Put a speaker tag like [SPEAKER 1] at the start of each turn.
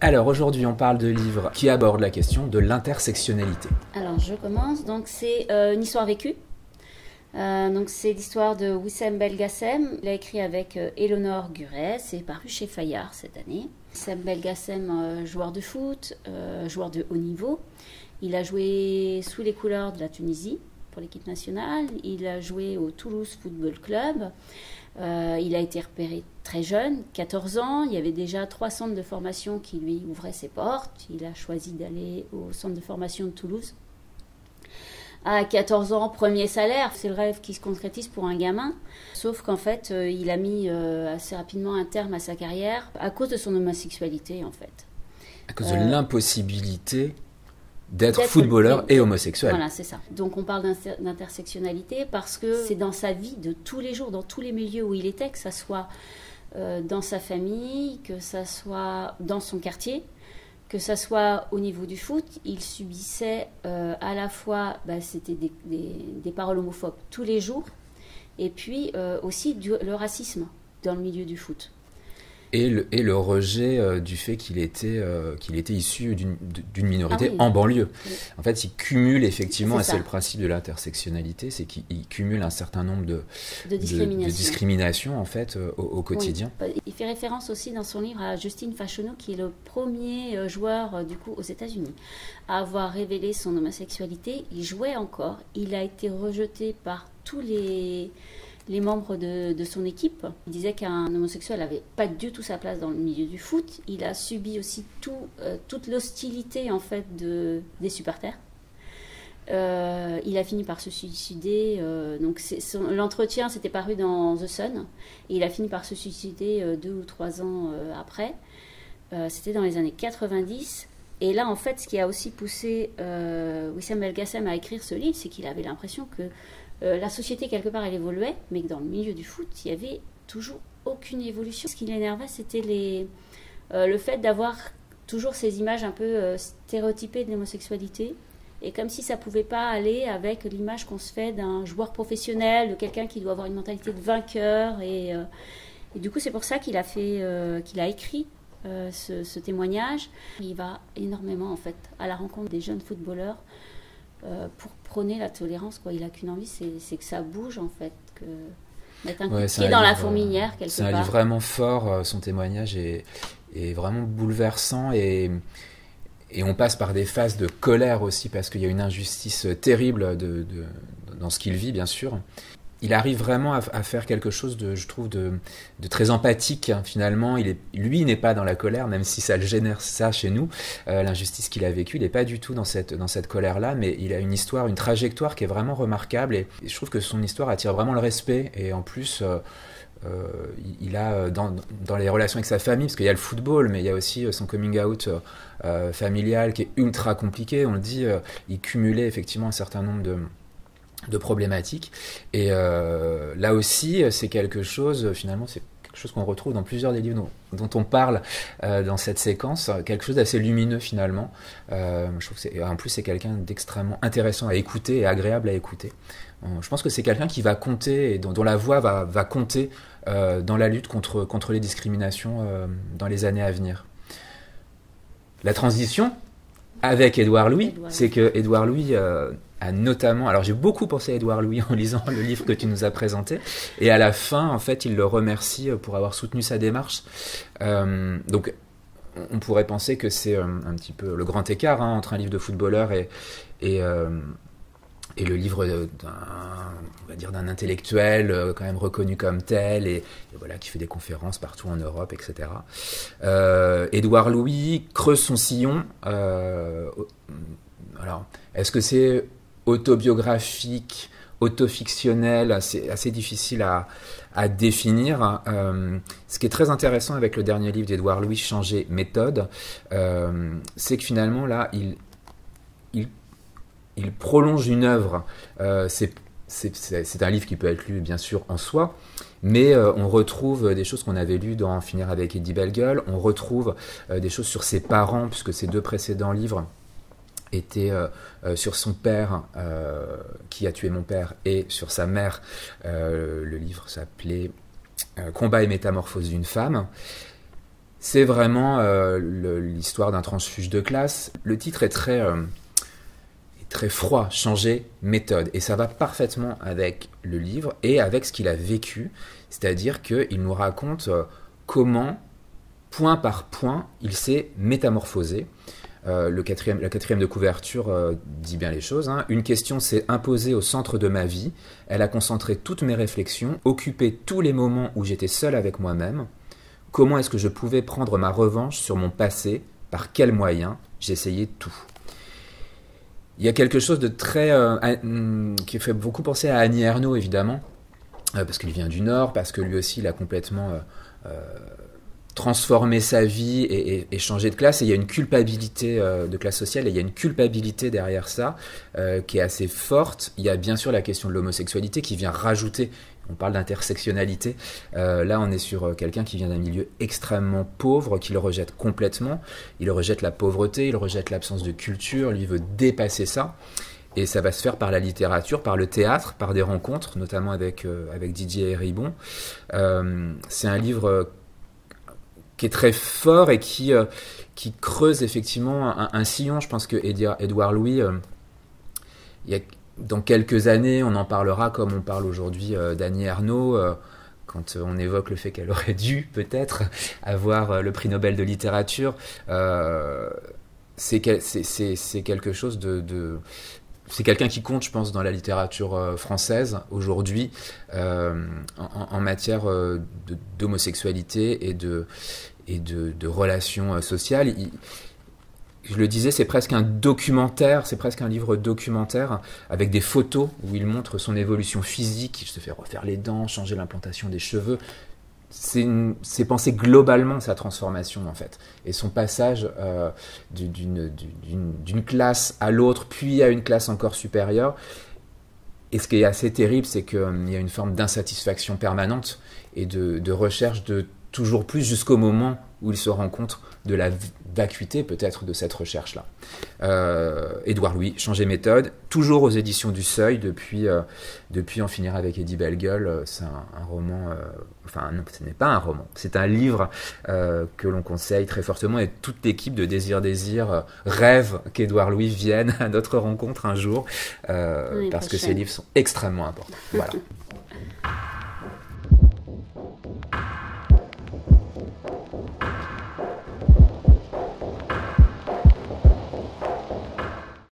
[SPEAKER 1] Alors aujourd'hui, on parle de livres qui abordent la question de l'intersectionnalité.
[SPEAKER 2] Alors je commence, donc c'est une histoire vécue. Donc c'est l'histoire de Wissem Belgacem. Il a écrit avec Éléonore Guret, c'est paru chez Fayard cette année. Wissem Belgacem, joueur de foot, joueur de haut niveau. Il a joué sous les couleurs de la Tunisie pour l'équipe nationale. Il a joué au Toulouse Football Club. Il a été repéré très jeune, 14 ans. Il y avait déjà 3 centres de formation qui lui ouvraient ses portes. Il a choisi d'aller au centre de formation de Toulouse. À 14 ans, premier salaire, c'est le rêve qui se concrétise pour un gamin. Sauf qu'en fait, il a mis assez rapidement un terme à sa carrière à cause de son homosexualité, en fait.
[SPEAKER 1] À cause de l'impossibilité d'être footballeur et homosexuel.
[SPEAKER 2] Voilà, c'est ça. Donc on parle d'intersectionnalité parce que c'est dans sa vie de tous les jours, dans tous les milieux où il était, que ça soit dans sa famille, que ça soit dans son quartier, que ça soit au niveau du foot, il subissait à la fois, c'était des paroles homophobes tous les jours, et puis aussi le racisme dans le milieu du foot.
[SPEAKER 1] Et le rejet du fait qu'il était issu d'une minorité en banlieue. Oui. En fait, il cumule effectivement, et c'est le principe de l'intersectionnalité, c'est qu'il cumule un certain nombre de discriminations en fait, au quotidien.
[SPEAKER 2] Oui. Il fait référence aussi dans son livre à Justine Fashanu, qui est le premier joueur du coup aux États-Unis à avoir révélé son homosexualité. Il jouait encore, il a été rejeté par tous les membres de son équipe. Il disait qu'un homosexuel n'avait pas du tout sa place dans le milieu du foot. Il a subi aussi toute l'hostilité en fait des supporters. Il a fini par se suicider. Donc l'entretien s'était paru dans The Sun et il a fini par se suicider 2 ou 3 ans après. C'était dans les années 90. Et là, en fait, ce qui a aussi poussé Wissem Belgacem à écrire ce livre, c'est qu'il avait l'impression que la société, quelque part, elle évoluait, mais que dans le milieu du foot, il n'y avait toujours aucune évolution. Ce qui l'énervait, c'était le fait d'avoir toujours ces images un peu stéréotypées de l'homosexualité, et comme si ça ne pouvait pas aller avec l'image qu'on se fait d'un joueur professionnel, de quelqu'un qui doit avoir une mentalité de vainqueur. Et du coup, c'est pour ça qu'il a écrit ce témoignage. Il va énormément, en fait, à la rencontre des jeunes footballeurs, pour prôner la tolérance, quoi. Il n'a qu'une envie, c'est que ça bouge en fait, que mettre un coup de pied dans la fourmilière quelque part.
[SPEAKER 1] C'est un livre vraiment fort, son témoignage est vraiment bouleversant et on passe par des phases de colère aussi parce qu'il y a une injustice terrible dans ce qu'il vit bien sûr. Il arrive vraiment à faire quelque chose je trouve, de très empathique, hein, finalement. Lui, il n'est pas dans la colère, même si ça le génère ça chez nous. L'injustice qu'il a vécue, il n'est pas du tout dans cette colère-là, mais il a une histoire, une trajectoire qui est vraiment remarquable. Et je trouve que son histoire attire vraiment le respect. Et en plus, il a, dans les relations avec sa famille, parce qu'il y a le football, mais il y a aussi son coming out familial qui est ultra compliqué. On le dit, il cumulait effectivement un certain nombre de problématiques et là aussi c'est quelque chose finalement c'est quelque chose qu'on retrouve dans plusieurs des livres dont on parle dans cette séquence, quelque chose d'assez lumineux finalement. Je trouve que en plus c'est quelqu'un d'extrêmement intéressant à écouter et agréable à écouter. Je pense que c'est quelqu'un qui va compter et dont la voix va compter dans la lutte contre les discriminations dans les années à venir. La transition avec Édouard Louis, c'est que Édouard Louis a notamment... Alors j'ai beaucoup pensé à Édouard Louis en lisant le livre que tu nous as présenté, et à la fin, en fait, il le remercie pour avoir soutenu sa démarche. Donc, on pourrait penser que c'est un petit peu le grand écart entre un livre de footballeur et le livre d'un intellectuel quand même reconnu comme tel et voilà, qui fait des conférences partout en Europe, etc. Édouard Louis creuse son sillon. Alors, est-ce que c'est autobiographique, autofictionnel? C'est assez difficile à définir. Ce qui est très intéressant avec le dernier livre d'Édouard Louis, Changer méthode, c'est que finalement là, il prolonge une œuvre. C'est un livre qui peut être lu bien sûr en soi, mais on retrouve des choses qu'on avait lues dans En finir avec Eddie Bellegueule, on retrouve des choses sur ses parents, puisque ses 2 précédents livres étaient sur son père, qui a tué mon père, et sur sa mère. Le livre s'appelait Combat et métamorphose d'une femme. C'est vraiment l'histoire d'un transfuge de classe. Le titre est très froid, changer méthode. Et ça va parfaitement avec le livre et avec ce qu'il a vécu. C'est-à-dire qu'il nous raconte comment, point par point, il s'est métamorphosé. La quatrième de couverture dit bien les choses. Hein. Une question s'est imposée au centre de ma vie. Elle a concentré toutes mes réflexions, occupé tous les moments où j'étais seul avec moi-même. Comment est-ce que je pouvais prendre ma revanche sur mon passé? Par quels moyens? J'essayais tout. Il y a quelque chose de très... qui fait beaucoup penser à Annie Ernaux, évidemment, parce qu'il vient du Nord, parce que lui aussi, il a complètement transformé sa vie et changé de classe. Et il y a une culpabilité de classe sociale, et il y a une culpabilité derrière ça qui est assez forte. Il y a bien sûr la question de l'homosexualité qui vient rajouter... On parle d'intersectionnalité. Là, on est sur quelqu'un qui vient d'un milieu extrêmement pauvre, qui le rejette complètement. Il rejette la pauvreté, il rejette l'absence de culture, lui veut dépasser ça. Et ça va se faire par la littérature, par le théâtre, par des rencontres, notamment avec Didier Héribon. C'est un livre qui est très fort et qui creuse effectivement un sillon. Je pense que Édouard Louis, il y a... Dans quelques années, on en parlera comme on parle aujourd'hui d'Annie Ernaux, quand on évoque le fait qu'elle aurait dû peut-être avoir le prix Nobel de littérature. C'est quelque chose c'est quelqu'un qui compte, je pense, dans la littérature française aujourd'hui en matière d'homosexualité et de relations sociales. Je le disais, c'est presque un documentaire, c'est presque un livre documentaire avec des photos où il montre son évolution physique, il se fait refaire les dents, changer l'implantation des cheveux. C'est penser globalement sa transformation en fait, et son passage d'une classe à l'autre, puis à une classe encore supérieure. Et ce qui est assez terrible, c'est qu'il y a une forme d'insatisfaction permanente et de recherche de toujours plus jusqu'au moment où il se rend compte de la vacuité peut-être de cette recherche-là. Édouard Louis, Changer méthode, toujours aux éditions du Seuil depuis En finir avec Eddie Bellegueule. C'est un roman, enfin non, ce n'est pas un roman, c'est un livre que l'on conseille très fortement, et toute l'équipe de Désir rêve qu'Édouard Louis vienne à notre rencontre un jour, parce que ces livres sont extrêmement importants. Voilà.